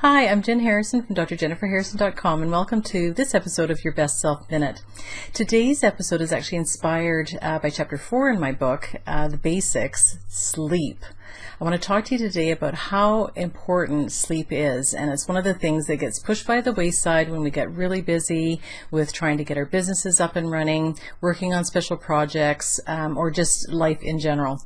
Hi, I'm Jen Harrison from drjenniferharrison.com, and welcome to this episode of Your Best Self Minute. Today's episode is actually inspired by Chapter 4 in my book, The Basics, Sleep. I want to talk to you today about how important sleep is, and it's one of the things that gets pushed by the wayside when we get really busy with trying to get our businesses up and running, working on special projects, or just life in general.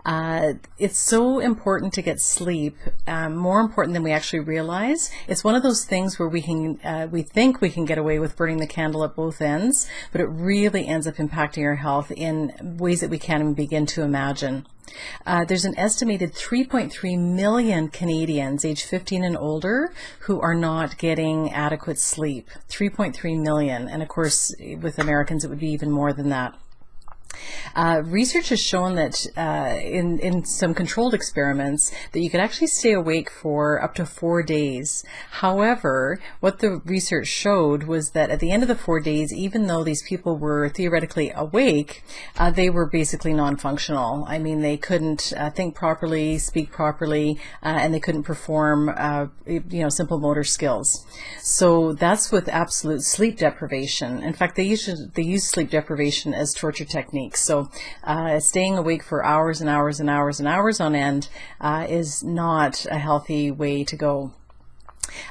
It's so important to get sleep, more important than we actually realize. It's one of those things where we think we can get away with burning the candle at both ends, but it really ends up impacting our health in ways that we can't even begin to imagine. There's an estimated 3.3 million Canadians aged 15 and older who are not getting adequate sleep. 3.3 million, and of course with Americans it would be even more than that. Research has shown that in some controlled experiments that you could actually stay awake for up to 4 days. However, what the research showed was that at the end of the 4 days, even though these people were theoretically awake, they were basically non-functional. I mean, they couldn't think properly, speak properly, and they couldn't perform simple motor skills. So that's with absolute sleep deprivation. In fact, they use sleep deprivation as torture technique. So staying awake for hours and hours and hours and hours on end is not a healthy way to go.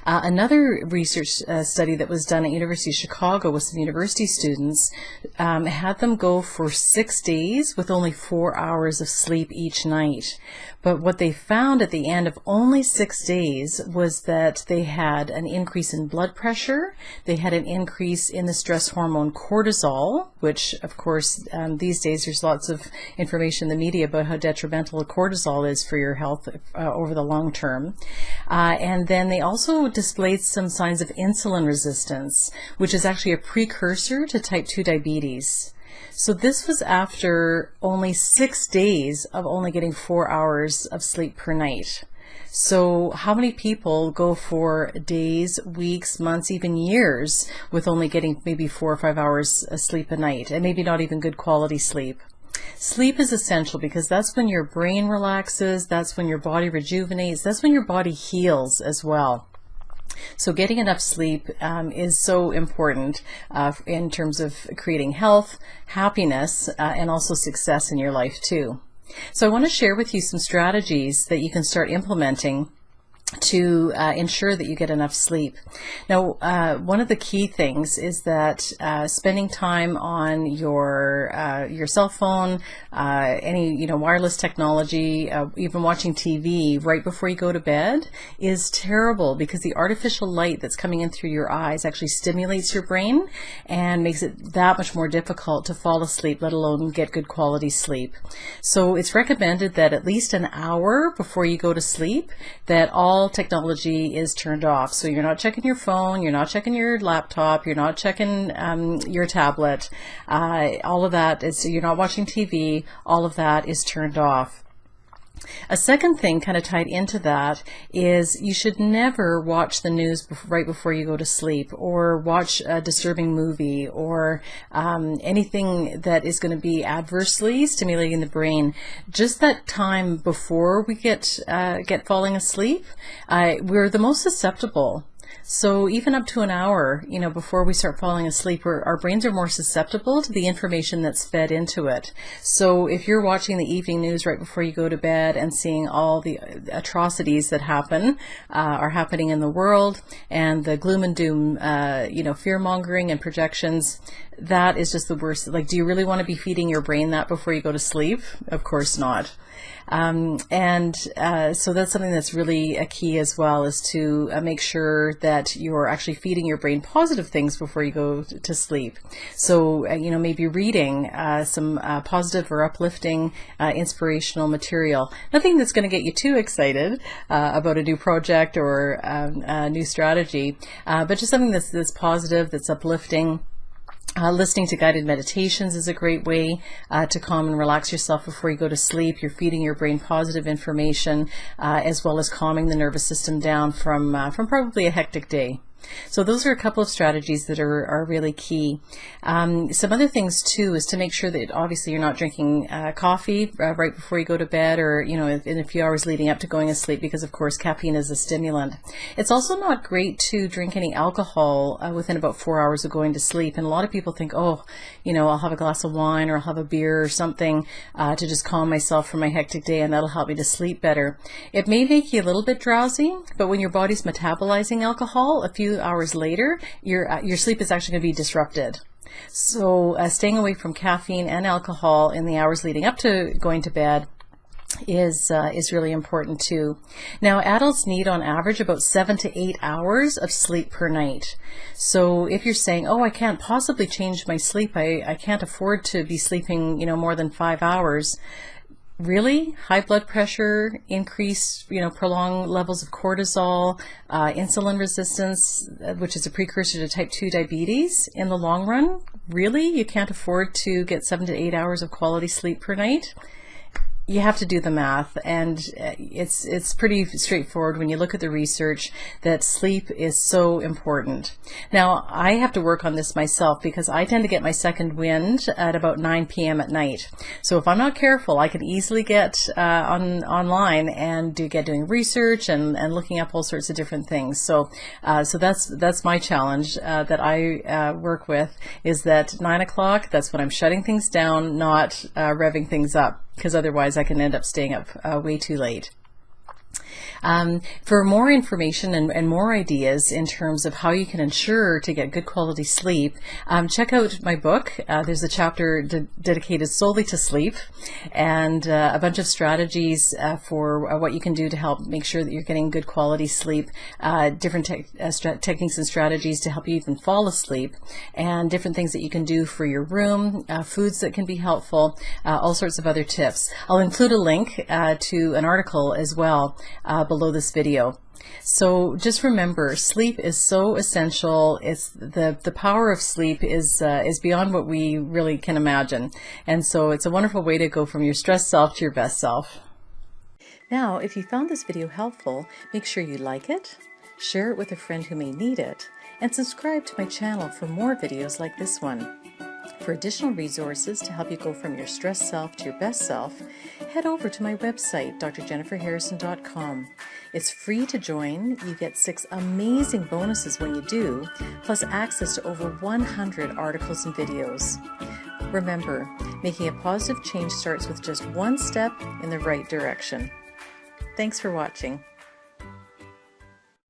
Another research study that was done at University of Chicago with some university students had them go for 6 days with only 4 hours of sleep each night. But what they found at the end of only 6 days was that they had an increase in blood pressure, they had an increase in the stress hormone cortisol, which of course these days there's lots of information in the media about how detrimental cortisol is for your health over the long term. And then they also displayed some signs of insulin resistance, which is actually a precursor to type 2 diabetes. So this was after only 6 days of only getting 4 hours of sleep per night. So how many people go for days, weeks, months, even years with only getting maybe 4 or 5 hours of sleep a night, and maybe not even good quality sleep? Sleep is essential because that's when your brain relaxes, that's when your body rejuvenates, that's when your body heals as well. So getting enough sleep is so important in terms of creating health, happiness, and also success in your life too. So I want to share with you some strategies that you can start implementing to ensure that you get enough sleep. Now, one of the key things is that spending time on your cell phone, any wireless technology, even watching TV right before you go to bed is terrible, because the artificial light that's coming in through your eyes actually stimulates your brain and makes it that much more difficult to fall asleep, let alone get good quality sleep. So it's recommended that at least an hour before you go to sleep, that all technology is turned off. So you're not checking your phone, you're not checking your laptop, you're not checking your tablet, all of that is, you're not watching TV, all of that is turned off. A second thing kind of tied into that is you should never watch the news right before you go to sleep, or watch a disturbing movie, or anything that is going to be adversely stimulating the brain. Just that time before we get falling asleep, we're the most susceptible. So even up to an hour, before we start falling asleep, our brains are more susceptible to the information that's fed into it. So if you're watching the evening news right before you go to bed and seeing all the atrocities that are happening in the world, and the gloom and doom, fear mongering and projections, that is just the worst. Like, do you really want to be feeding your brain that before you go to sleep? Of course not. So that's something that's really a key as well, is to make sure that you're actually feeding your brain positive things before you go to sleep. So, maybe reading some positive or uplifting, inspirational material. Nothing that's going to get you too excited about a new project or a new strategy, but just something that's positive, that's uplifting. Listening to guided meditations is a great way to calm and relax yourself before you go to sleep. You're feeding your brain positive information, as well as calming the nervous system down from probably a hectic day. So those are a couple of strategies that are really key. Some other things too is to make sure that obviously you're not drinking coffee right before you go to bed, or in a few hours leading up to going to sleep, because of course caffeine is a stimulant. It's also not great to drink any alcohol within about 4 hours of going to sleep. And a lot of people think, oh, I'll have a glass of wine or I'll have a beer or something to just calm myself from my hectic day, and that'll help me to sleep better. It may make you a little bit drowsy, but when your body's metabolizing alcohol, a few hours later, your sleep is actually going to be disrupted. So staying away from caffeine and alcohol in the hours leading up to going to bed is really important too. Now, adults need on average about 7 to 8 hours of sleep per night. So if you're saying, oh, I can't possibly change my sleep, I can't afford to be sleeping more than 5 hours, really, high blood pressure, increased, prolonged levels of cortisol, insulin resistance, which is a precursor to type 2 diabetes in the long run, really, you can't afford to get 7 to 8 hours of quality sleep per night? You have to do the math, and it's pretty straightforward when you look at the research that sleep is so important. Now, I have to work on this myself because I tend to get my second wind at about 9 p.m. at night. So if I'm not careful, I can easily get online and get doing research and looking up all sorts of different things. So that's my challenge that I work with, is that 9 o'clock, that's when I'm shutting things down, not revving things up, because otherwise I can end up staying up way too late. For more information and more ideas in terms of how you can ensure to get good quality sleep, check out my book. There's a chapter dedicated solely to sleep, and a bunch of strategies for what you can do to help make sure that you're getting good quality sleep, different techniques and strategies to help you even fall asleep, and different things that you can do for your room, foods that can be helpful, all sorts of other tips. I'll include a link to an article as well below this video. So just remember, sleep is so essential. It's the power of sleep is beyond what we really can imagine. And so it's a wonderful way to go from your stressed self to your best self. Now, if you found this video helpful, make sure you like it, share it with a friend who may need it, and subscribe to my channel for more videos like this one. For additional resources to help you go from your stressed self to your best self, head over to my website, drjenniferharrison.com. It's free to join. You get 6 amazing bonuses when you do, plus access to over 100 articles and videos. Remember, making a positive change starts with just one step in the right direction. Thanks for watching.